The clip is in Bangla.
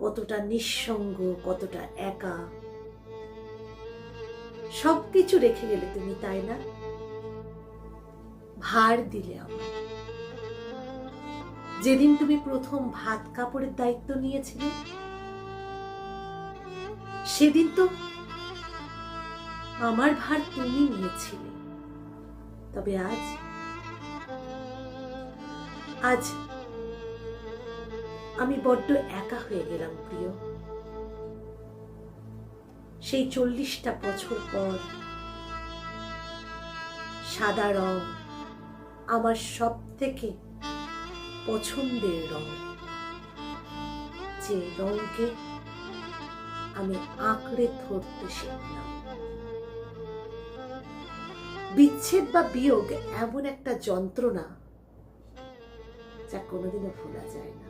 কতটা নিঃসঙ্গ, কতটা একা, সবকিছু রেখে গেলে তুমি, তাই না? ভার দিলে আমার। যেদিন তুমি প্রথম ভাত কাপড়ের দায়িত্ব নিয়েছিলে, সেদিন তো আমার ভার তুমি নিয়েছিলে। তবে আজ আমি বড্ড একা হয়ে গেলাম প্রিয়। সেই 40টা বছর পর সাদা রং আমার সব থেকে পছন্দের রং, যে রংকে আমি আঁকড়ে ধরতে শিখলাম। বিচ্ছেদ বা বিয়োগ এমন একটা যন্ত্রণা যা কোনোদিনও ভোলা যায় না।